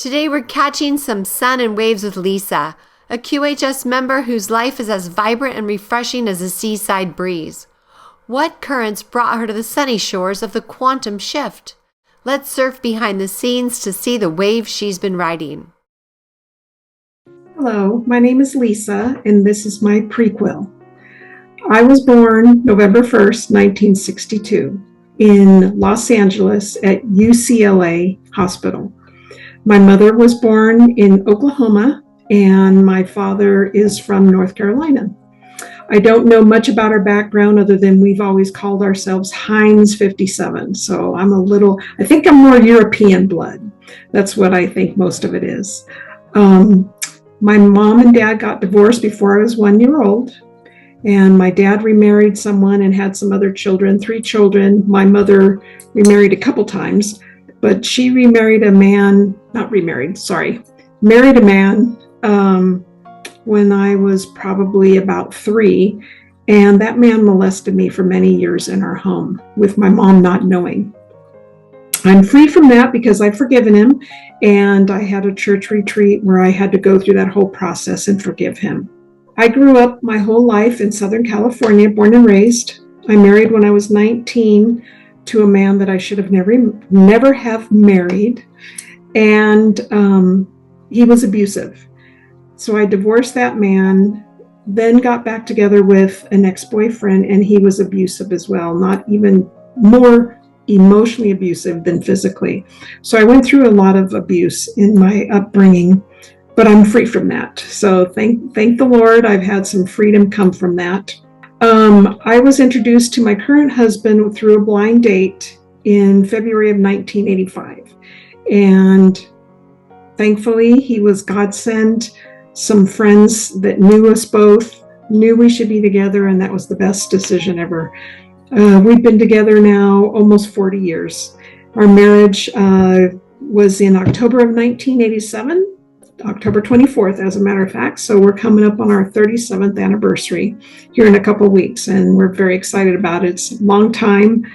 Today we're catching some sun and waves with Lisa, a QHS member whose life is as vibrant and refreshing as a seaside breeze. What currents brought her to the sunny shores of the quantum shift? Let's surf behind the scenes to see the waves she's been riding. Hello, my name is Lisa, and this is my prequel. I was born November 1st, 1962, in Los Angeles at UCLA Hospital. My mother was born in Oklahoma, and my father is from North Carolina. I don't know much about our background other than we've always called ourselves Heinz 57. So I think I'm more European blood. That's what I think most of it is. My mom and dad got divorced before I was 1 year old. And my dad remarried someone and had some other children, 3 children. My mother remarried a couple times, but she married a man when I was probably about 3. And that man molested me for many years in our home with my mom not knowing. I'm free from that because I've forgiven him. And I had a church retreat where I had to go through that whole process and forgive him. I grew up my whole life in Southern California, born and raised. I married when I was 19 to a man that I should have never have married. And he was abusive. So I divorced that man, then got back together with an ex-boyfriend, and he was abusive as well, not even more emotionally abusive than physically. So I went through a lot of abuse in my upbringing. But I'm free from that. So thank the Lord, I've had some freedom come from that. I was introduced to my current husband through a blind date in February of 1985. And thankfully, he was God sent. Some friends that knew us both knew we should be together, and that was the best decision ever. We've been together now almost 40 years. Our marriage was in October of 1987. October 24th, as a matter of fact. So we're coming up on our 37th anniversary here in a couple of weeks, and we're very excited about it. It's a long time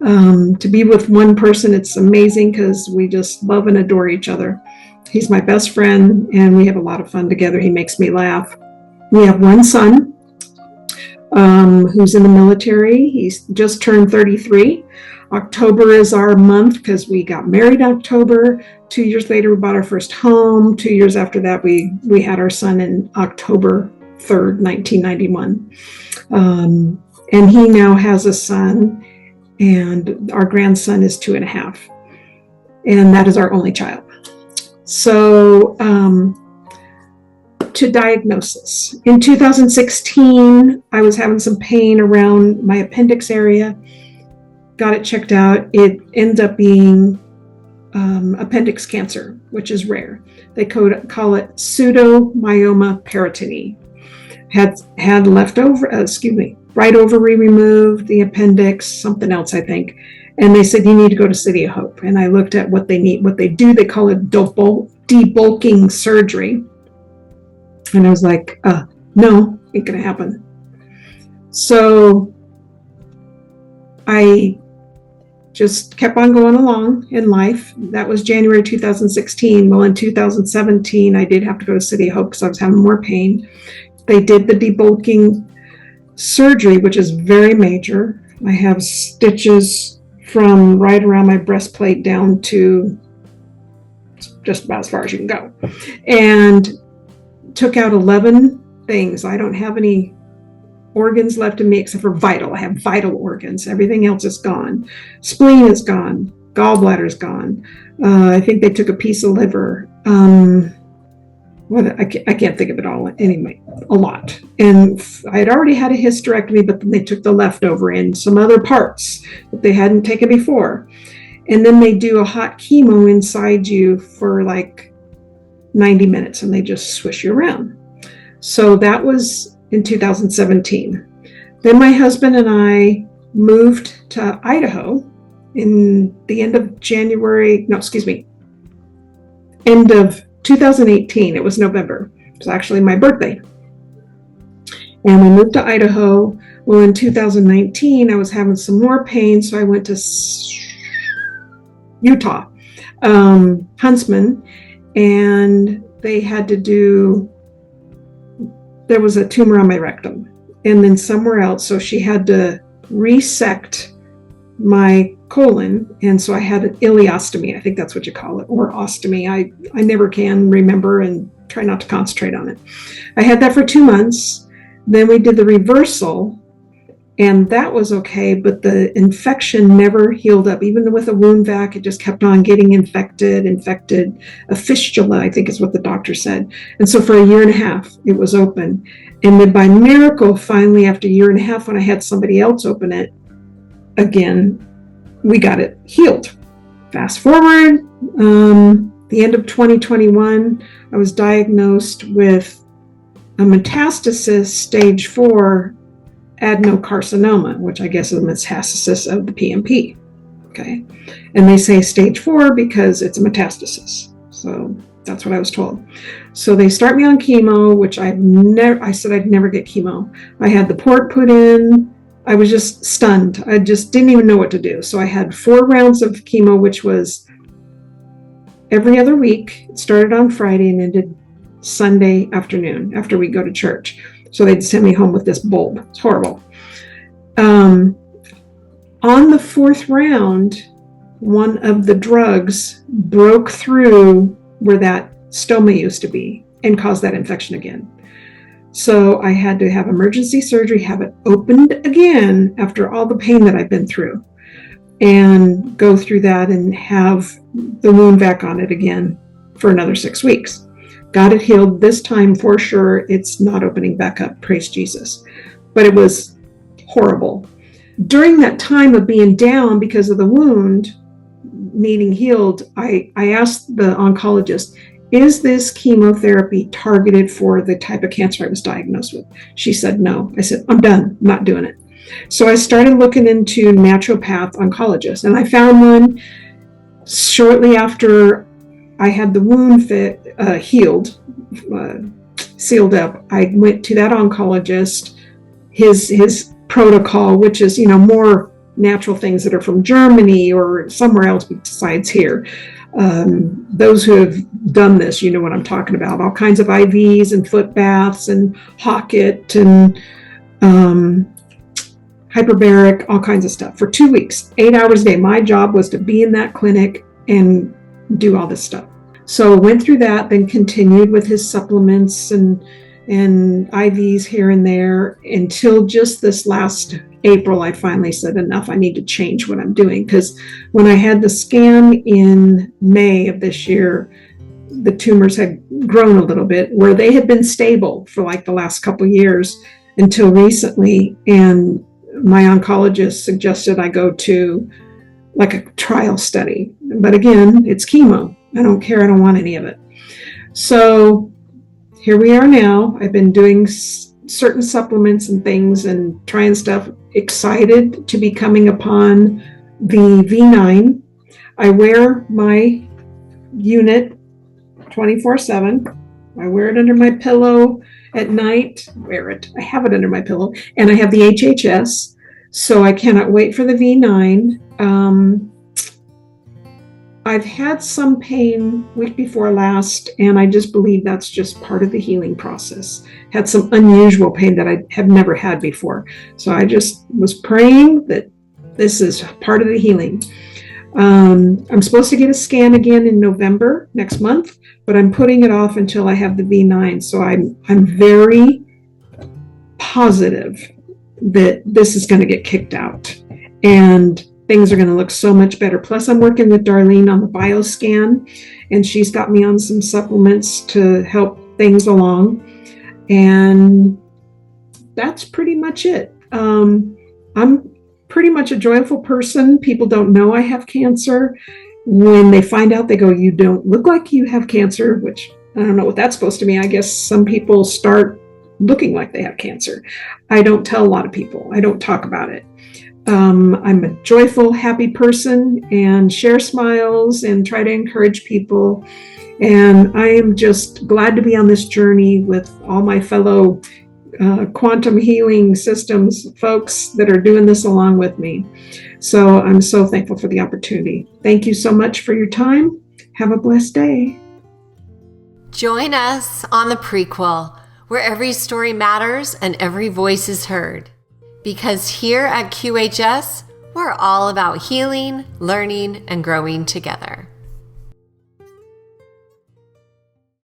to be with one person. It's amazing because we just love and adore each other. He's my best friend, and we have a lot of fun together. He makes me laugh. We have one son who's in the military. He's just turned 33. October is our month because we got married October. 2 years later, we bought our first home. 2 years after that, we had our son in October 3rd, 1991. And he now has a son, and our grandson is 2.5. And that is our only child. So to diagnosis. In 2016, I was having some pain around my appendix area. Got it checked out. It ended up being appendix cancer, which is rare. They call it pseudomyoma peritone. Had right ovary removed, the appendix, something else, I think. And they said, you need to go to City of Hope. And I looked at what they do. They call it debulking surgery. And I was like, no, ain't gonna happen. So I just kept on going along in life. That was January 2016. Well, in 2017, I did have to go to City of Hope because I was having more pain. They did the debulking surgery, which is very major. I have stitches from right around my breastplate down to just about as far as you can go. And took out 11 things. I don't have any organs left in me except for vital. I have vital organs. Everything else is gone. Spleen is gone. Gallbladder is gone. I think they took a piece of liver. I can't think of it all. Anyway, a lot. And I had already had a hysterectomy, but then they took the leftover and some other parts that they hadn't taken before. And then they do a hot chemo inside you for like 90 minutes, and they just swish you around. So that was in 2017. Then my husband and I moved to Idaho in the end of 2018. It was November. It was actually my birthday. And we moved to Idaho. Well, in 2019, I was having some more pain, so I went to Utah, Huntsman, and they had to there was a tumor on my rectum and then somewhere else. So she had to resect my colon. And so I had an ileostomy. I think that's what you call it, or ostomy. I never can remember and try not to concentrate on it. I had that for 2 months. Then we did the reversal, and that was okay, but the infection never healed up. Even with a wound vac, it just kept on getting infected, a fistula, I think is what the doctor said. And so for 1.5 years, it was open. And then by miracle, finally, after 1.5 years, when I had somebody else open it again, we got it healed. Fast forward, the end of 2021, I was diagnosed with a metastasis stage 4 adenocarcinoma, which I guess is a metastasis of the PMP. Okay. And they say stage 4 because it's a metastasis. So that's what I was told. So they start me on chemo, which I said I'd never get chemo. I had the port put in. I was just stunned. I just didn't even know what to do. So I had 4 rounds of chemo, which was every other week. It started on Friday and ended Sunday afternoon after we go to church. So they'd send me home with this bulb. It's horrible. On the 4th round, one of the drugs broke through where that stoma used to be and caused that infection again. So I had to have emergency surgery, have it opened again after all the pain that I've been through, and go through that and have the wound vac on it again for another 6 weeks. Got it healed this time for sure. It's not opening back up, praise Jesus. But it was horrible. During that time of being down because of the wound needing healed, I asked the oncologist, is this chemotherapy targeted for the type of cancer I was diagnosed with? She said no. I said, I'm done, I'm not doing it. So I started looking into naturopath oncologists, and I found one shortly after I had the wound healed, sealed up. I went to that oncologist, his protocol, which is, more natural things that are from Germany or somewhere else besides here. Those who have done this, you know what I'm talking about. All kinds of IVs and foot baths and Hockett and hyperbaric, all kinds of stuff for 2 weeks, 8 hours a day. My job was to be in that clinic and do all this stuff. So went through that, then continued with his supplements and IVs here and there until just this last April, I finally said enough. I need to change what I'm doing, because when I had the scan in May of this year, the tumors had grown a little bit where they had been stable for like the last couple of years until recently. And my oncologist suggested I go to like a trial study. But again, it's chemo. I don't care. I don't want any of it. So here we are now. I've been doing certain supplements and things and trying stuff. Excited to be coming upon the V9. I wear my unit 24/7. I wear it under my pillow at night. I have it under my pillow. And I have the HHS. So I cannot wait for the V9. I've had some pain week before last, and I just believe that's just part of the healing process. Had some unusual pain that I have never had before. So I just was praying that this is part of the healing. I'm supposed to get a scan again in November next month, but I'm putting it off until I have the V9. So I'm very positive that this is going to get kicked out. And things are going to look so much better. Plus, I'm working with Darlene on the bioscan, and she's got me on some supplements to help things along. And that's pretty much it. I'm pretty much a joyful person. People don't know I have cancer. When they find out, they go, "You don't look like you have cancer," which I don't know what that's supposed to mean. I guess some people start looking like they have cancer. I don't tell a lot of people. I don't talk about it. I'm a joyful, happy person and share smiles and try to encourage people. And I am just glad to be on this journey with all my fellow quantum healing systems folks that are doing this along with me. So I'm so thankful for the opportunity. Thank you so much for your time. Have a blessed day. Join us on the Prequel, where every story matters and every voice is heard. Because here at QHS, we're all about healing, learning, and growing together.